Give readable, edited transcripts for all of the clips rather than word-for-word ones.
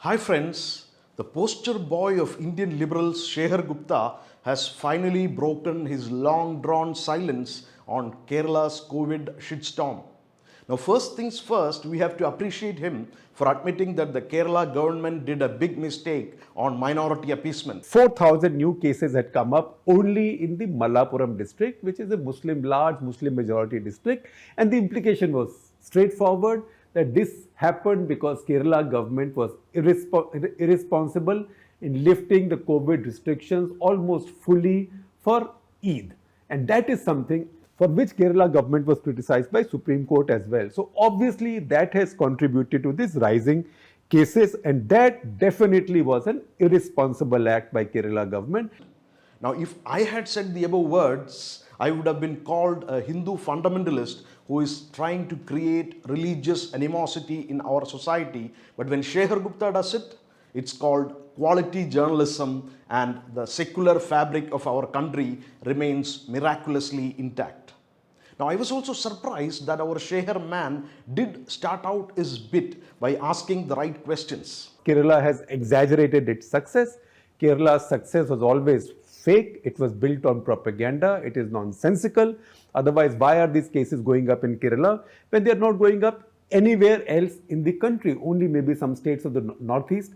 Hi friends, the poster boy of Indian liberals Shekhar Gupta has finally broken his long drawn silence on Kerala's COVID shitstorm. Now, first things first, we have to appreciate him for admitting that the Kerala government did a big mistake on minority appeasement. 4,000 new cases had come up only in the Malappuram district, which is a large Muslim majority district. And the implication was straightforward that this happened because Kerala government was irresponsible in lifting the COVID restrictions almost fully for Eid. And that is something for which Kerala government was criticized by Supreme Court as well. So obviously that has contributed to this rising cases, and that definitely was an irresponsible act by Kerala government. Now, if I had said the above words, I would have been called a Hindu fundamentalist who is trying to create religious animosity in our society. But when Shekhar Gupta does it, it's called quality journalism, and the secular fabric of our country remains miraculously intact. Now, I was also surprised that our Shekhar man did start out his bit by asking the right questions. Kerala has exaggerated its success. Kerala's success was always fake. It was built on propaganda. It is nonsensical. Otherwise, why are these cases going up in Kerala when they are not going up anywhere else in the country? Only maybe some states of the northeast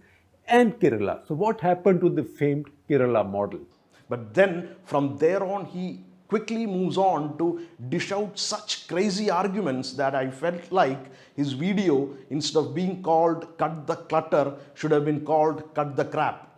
and Kerala. So what happened to the famed Kerala model? But then from there on, he quickly moves on to dish out such crazy arguments that I felt like his video, instead of being called Cut the Clutter, should have been called Cut the Crap.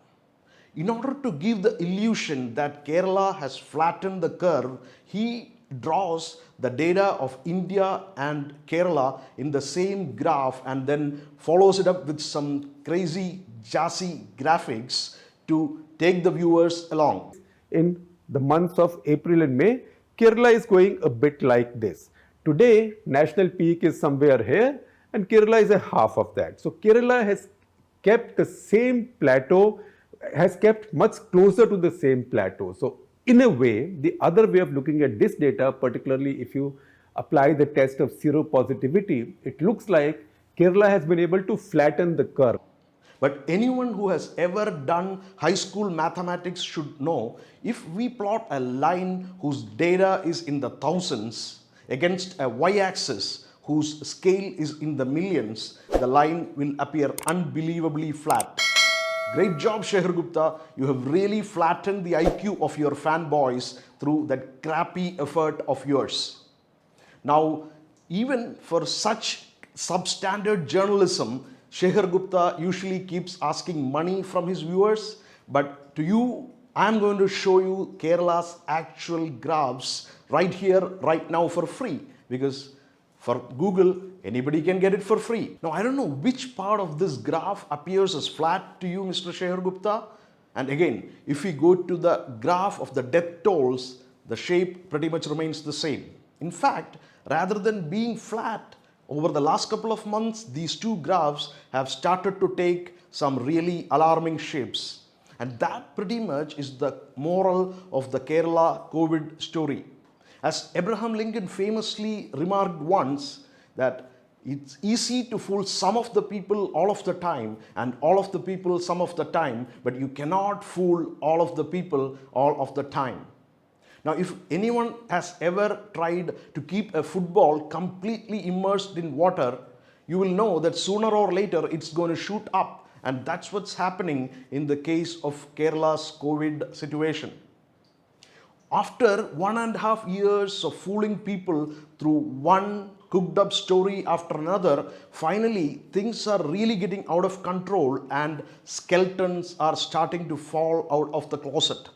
In order to give the illusion that Kerala has flattened the curve, he draws the data of India and Kerala in the same graph and then follows it up with some crazy jazzy graphics to take the viewers along. In the months of April and May, Kerala is going a bit like this. Today, national peak is somewhere here and Kerala is a half of that. So Kerala has kept the same plateau, has kept much closer to the same plateau. So in a way, the other way of looking at this data, particularly if you apply the test of seropositivity, it looks like Kerala has been able to flatten the curve. But anyone who has ever done high school mathematics should know, if we plot a line whose data is in the thousands against a y-axis whose scale is in the millions, the line will appear unbelievably flat. Great job, Shekhar Gupta. You have really flattened the IQ of your fanboys through that crappy effort of yours. Now, even for such substandard journalism, Shekhar Gupta usually keeps asking money from his viewers. But to you, I am going to show you Kerala's actual graphs right here, right now for free. Because for Google, anybody can get it for free. Now, I don't know which part of this graph appears as flat to you, Mr. Shekhar Gupta. And again, if we go to the graph of the death tolls, the shape pretty much remains the same. In fact, rather than being flat, over the last couple of months, these two graphs have started to take some really alarming shapes. And that pretty much is the moral of the Kerala COVID story. As Abraham Lincoln famously remarked once, that it's easy to fool some of the people all of the time and all of the people some of the time, but you cannot fool all of the people all of the time. Now, if anyone has ever tried to keep a football completely immersed in water, you will know that sooner or later it's going to shoot up, and that's what's happening in the case of Kerala's COVID situation. After 1.5 years of fooling people through one cooked up story after another, finally things are really getting out of control and skeletons are starting to fall out of the closet.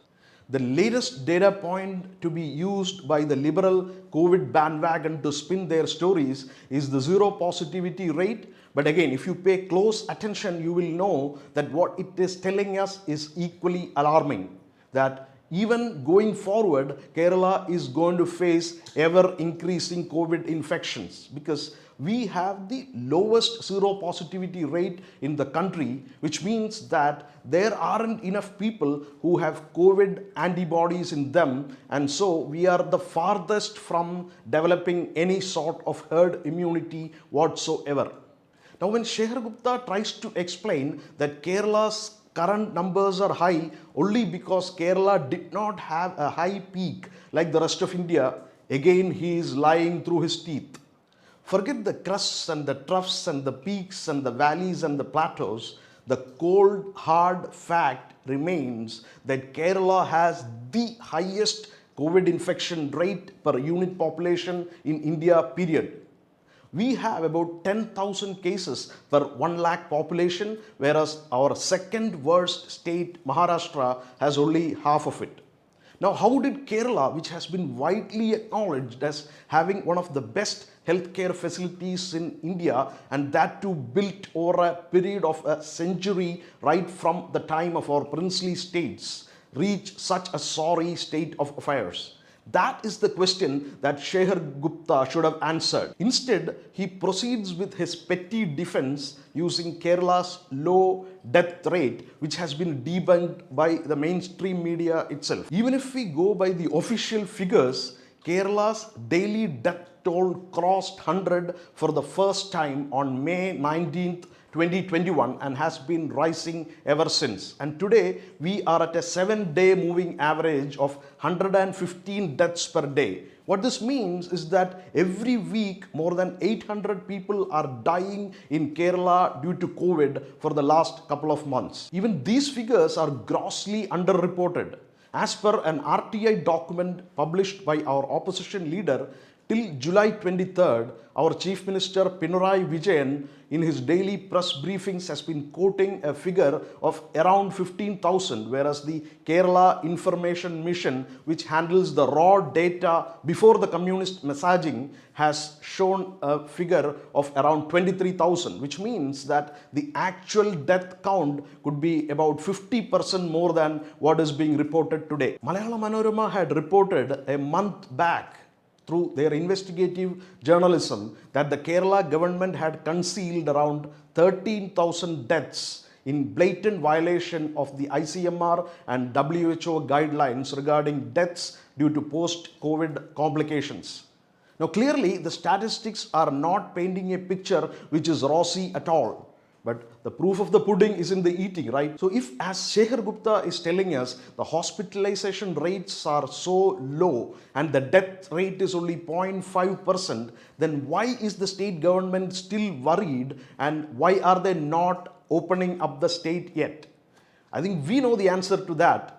The latest data point to be used by the liberal COVID bandwagon to spin their stories is the zero positivity rate. But again, if you pay close attention, you will know that what it is telling us is equally alarming. That even going forward, Kerala is going to face ever increasing COVID infections because we have the lowest seropositivity rate in the country, which means that there aren't enough people who have COVID antibodies in them, and so we are the farthest from developing any sort of herd immunity whatsoever. Now, when Shekhar Gupta tries to explain that Kerala's current numbers are high only because Kerala did not have a high peak like the rest of India, again he is lying through his teeth. Forget the crusts and the troughs and the peaks and the valleys and the plateaus. The cold, hard fact remains that Kerala has the highest COVID infection rate per unit population in India, period. We have about 10,000 cases per 1 lakh population, whereas our second worst state, Maharashtra, has only half of it. Now, how did Kerala, which has been widely acknowledged as having one of the best healthcare facilities in India, and that too built over a period of a century right from the time of our princely states, reach such a sorry state of affairs? That is the question that Shekhar Gupta should have answered. Instead, he proceeds with his petty defense using Kerala's low death rate, which has been debunked by the mainstream media itself. Even if we go by the official figures, Kerala's daily death toll crossed 100 for the first time on May 19th, 2021 and has been rising ever since. And today we are at a 7-day moving average of 115 deaths per day. What this means is that every week more than 800 people are dying in Kerala due to COVID for the last couple of months. Even these figures are grossly underreported. As per an RTI document published by our opposition leader, till July 23rd, our Chief Minister Pinarayi Vijayan in his daily press briefings has been quoting a figure of around 15,000, whereas the Kerala Information Mission, which handles the raw data before the communist messaging, has shown a figure of around 23,000, which means that the actual death count could be about 50% more than what is being reported today. Malayala Manorama had reported a month back through their investigative journalism that the Kerala government had concealed around 13,000 deaths in blatant violation of the ICMR and WHO guidelines regarding deaths due to post-COVID complications. Now, clearly, the statistics are not painting a picture which is rosy at all. But the proof of the pudding is in the eating, right? So if, as Shekhar Gupta is telling us, the hospitalization rates are so low and the death rate is only 0.5%, then why is the state government still worried and why are they not opening up the state yet? I think we know the answer to that.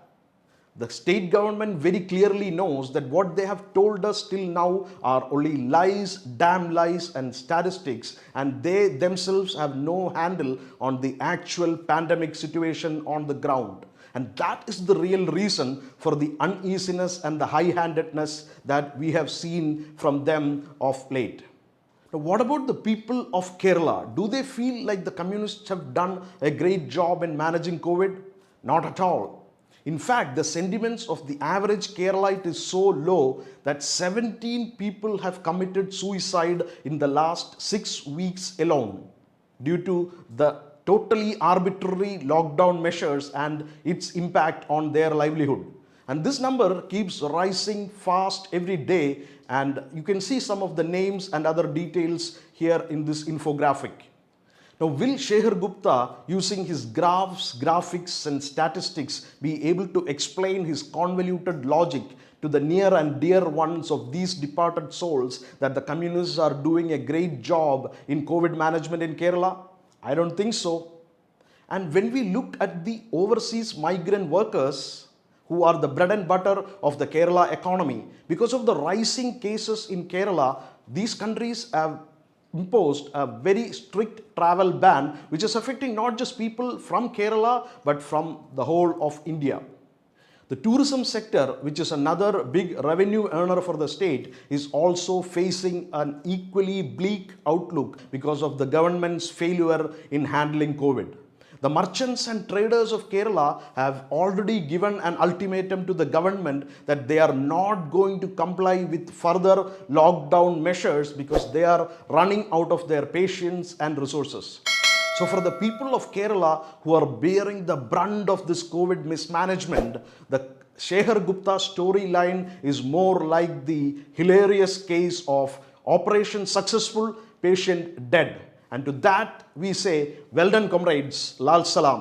The state government very clearly knows that what they have told us till now are only lies, damn lies and statistics, and they themselves have no handle on the actual pandemic situation on the ground. And that is the real reason for the uneasiness and the high-handedness that we have seen from them of late. Now, what about the people of Kerala? Do they feel like the communists have done a great job in managing COVID? Not at all. In fact, the sentiments of the average Keralite is so low that 17 people have committed suicide in the last 6 weeks alone due to the totally arbitrary lockdown measures and its impact on their livelihood. And this number keeps rising fast every day, and you can see some of the names and other details here in this infographic. Now, will Shekhar Gupta, using his graphs, graphics and statistics, be able to explain his convoluted logic to the near and dear ones of these departed souls that the communists are doing a great job in COVID management in Kerala? I don't think so. And when we look at the overseas migrant workers, who are the bread and butter of the Kerala economy, because of the rising cases in Kerala, these countries have imposed a very strict travel ban, which is affecting not just people from Kerala, but from the whole of India. The tourism sector, which is another big revenue earner for the state, is also facing an equally bleak outlook because of the government's failure in handling COVID. The merchants and traders of Kerala have already given an ultimatum to the government that they are not going to comply with further lockdown measures because they are running out of their patience and resources. So for the people of Kerala who are bearing the brunt of this COVID mismanagement, the Shekhar Gupta storyline is more like the hilarious case of Operation Successful, Patient Dead. And to that we say, well done, comrades. Lal Salam.